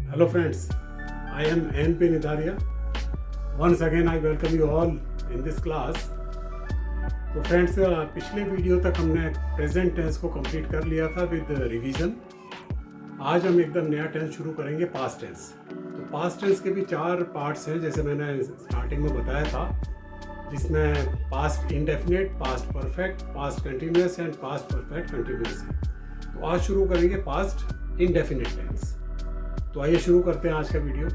Hello friends, I am N.P. Nidaria. Once again I welcome you all in this class. तो friends पिछले video तक हमने present tense को complete कर लिया था विद रिवीजन। आज हम एकदम नया टेंस शुरू करेंगे, पास्ट टेंस। तो पास्ट टेंस के भी 4 पार्ट्स हैं, जैसे मैंने स्टार्टिंग में बताया था, जिसमें past indefinite, past perfect, past continuous and past perfect continuous है। तो आज शुरू करेंगे पास्ट इंडेफिनिट टेंस। तो आइए शुरू करते हैं आज का वीडियो।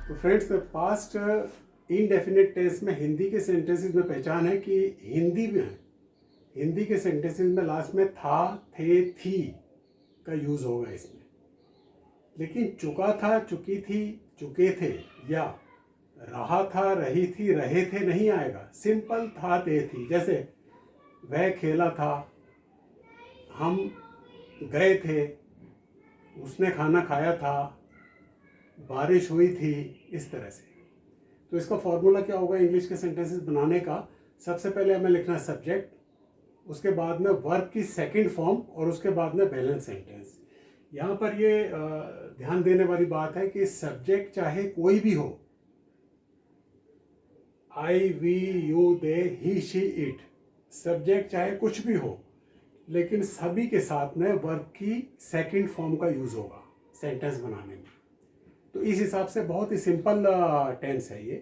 तो फ्रेंड्स, पास्ट इनडेफिनिट टेंस में हिंदी के सेंटेंसेस में पहचान है कि हिंदी के सेंटेंसेस में लास्ट में था, थे, थी का यूज होगा इसमें। लेकिन चुका था, चुकी थी, चुके थे या रहा था, रही थी, रहे थे नहीं आएगा। सिंपल था, थे, थी। जैसे वह खेला था, हम गए थे, उसने खाना खाया था, बारिश हुई थी, इस तरह से। तो इसका फॉर्मूला क्या होगा इंग्लिश के सेंटेंसेस बनाने का? सबसे पहले हमें लिखना है सब्जेक्ट, उसके बाद में वर्ब की सेकंड फॉर्म और उसके बाद में बैलेंस सेंटेंस। यहाँ पर ये ध्यान देने वाली बात है कि सब्जेक्ट चाहे कोई भी हो, I, we, you, they, he, she, it, subject चाहे कुछ भी हो, लेकिन सभी के साथ में वर्ब की सेकंड फॉर्म का यूज होगा सेंटेंस बनाने में। तो इस हिसाब से बहुत ही सिंपल टेंस है ये।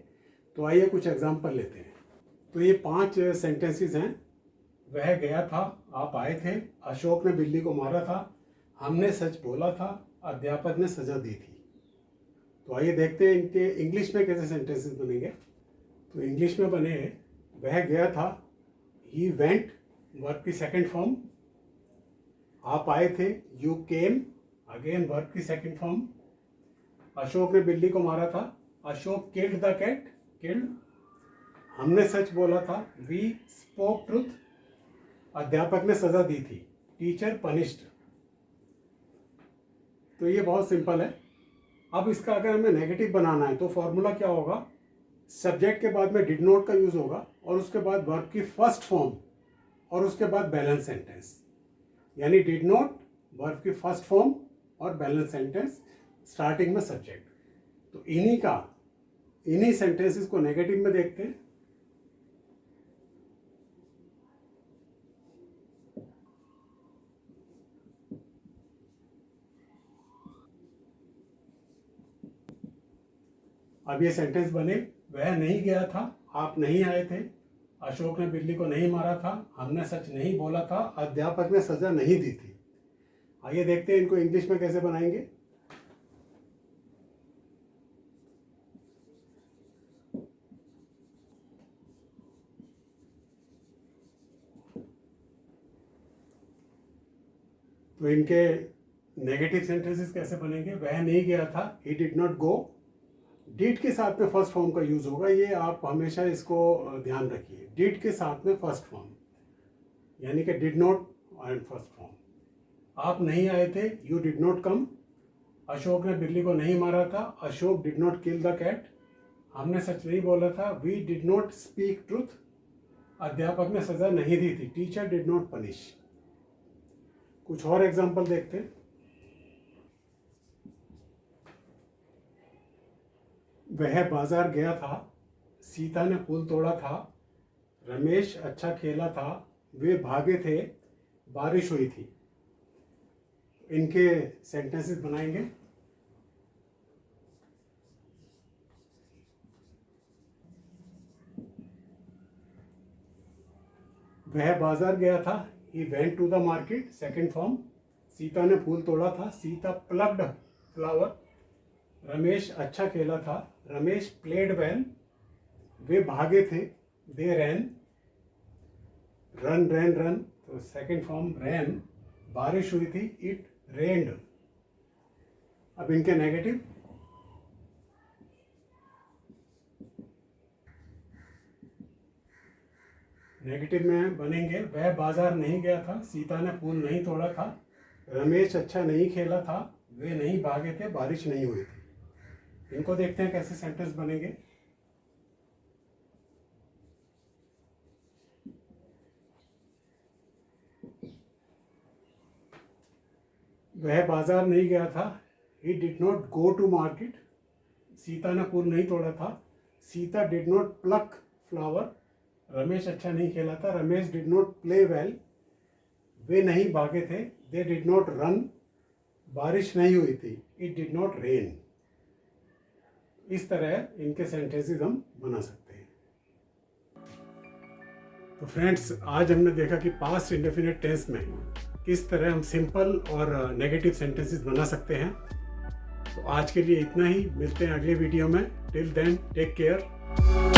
तो आइए कुछ एग्जांपल लेते हैं। तो ये 5 सेंटेंसेस हैं। वह गया था, आप आए थे, अशोक ने बिल्ली को मारा था, हमने सच बोला था, अध्यापक ने सजा दी थी। तो आइए देखते हैं इनके इंग्लिश में कैसे सेंटेंसेस बनेंगे। तो इंग्लिश में बने, वह गया था, ही वेंट, वर्ब की सेकंड फॉर्म। आप आए थे, यू केम, अगेन वर्ब की सेकंड फॉर्म। अशोक ने बिल्ली को मारा था, Ashok killed the cat, killed. हमने सच बोला था, वी स्पोक ट्रुथ। अध्यापक ने सजा दी थी, टीचर पनिश्ड। तो ये बहुत सिंपल है। अब इसका अगर हमें नेगेटिव बनाना है तो फॉर्मूला क्या होगा? सब्जेक्ट के बाद में डिड नॉट का यूज होगा और उसके बाद वर्ब की फर्स्ट फॉर्म और उसके बाद बैलेंस सेंटेंस। यानी डिड नॉट, वर्ब की फर्स्ट फॉर्म और बैलेंस सेंटेंस, स्टार्टिंग में सब्जेक्ट। तो इन्हीं सेंटेंसेस को नेगेटिव में देखते हैं। अब ये सेंटेंस बने, वह नहीं गया था, आप नहीं आए थे, अशोक ने बिल्ली को नहीं मारा था, हमने सच नहीं बोला था, अध्यापक ने सजा नहीं दी थी। आइए देखते हैं इनको इंग्लिश में कैसे बनाएंगे। तो इनके नेगेटिव सेंटेंसेस कैसे बनेंगे? वह नहीं गया था, he did not go. Did के साथ में फर्स्ट फॉर्म का यूज होगा, ये आप हमेशा इसको ध्यान रखिए। डिड के साथ में फर्स्ट फॉर्म, यानी कि did not and first form. आप नहीं आए थे, you did not come. Ashok ने बिल्ली को नहीं मारा था, Ashok did not kill the cat. हमने सच नहीं बोला था, we did not speak truth. अध्यापक ने सजा नहीं दी थी, टीचर डिड नॉट पनिश। कुछ और एग्जाम्पल देखते हैं। वह बाजार गया था, सीता ने पुल तोड़ा था, रमेश अच्छा खेला था, वे भागे थे, बारिश हुई थी। इनके सेंटेंसेस बनाएंगे। वह बाजार गया था, he went to the market, second form. Sita ने फूल तोड़ा था, सीता प्लग्ड फ्लावर। रमेश अच्छा खेला था, रमेश प्लेड वेल। वे भागे थे, दे रैन। रन रैन रन, तो सेकंड फॉर्म रैन। बारिश हुई थी, इट रेन्ड। अब इनके नेगेटिव। नेगेटिव में बनेंगे, वह बाजार नहीं गया था, सीता ने फूल नहीं तोड़ा था, रमेश अच्छा नहीं खेला था, वे नहीं भागे थे, बारिश नहीं हुई थी। इनको देखते हैं कैसे सेंटेंस बनेंगे। वह बाजार नहीं गया था। He did not go to market. Sita ने फूल नहीं तोड़ा था। Sita did not pluck flower. Ramesh अच्छा नहीं खेला था। Ramesh did not play well. वे नहीं भागे थे। They did not run. बारिश नहीं हुई थी। It did not rain. इस तरह इनके सेंटेंसेस हम बना सकते हैं। तो फ्रेंड्स, आज हमने देखा कि पास्ट इंडेफिनिट टेंस में किस तरह हम सिंपल और नेगेटिव सेंटेंसेस बना सकते हैं। तो आज के लिए इतना ही। मिलते हैं अगले वीडियो में। Till then take care.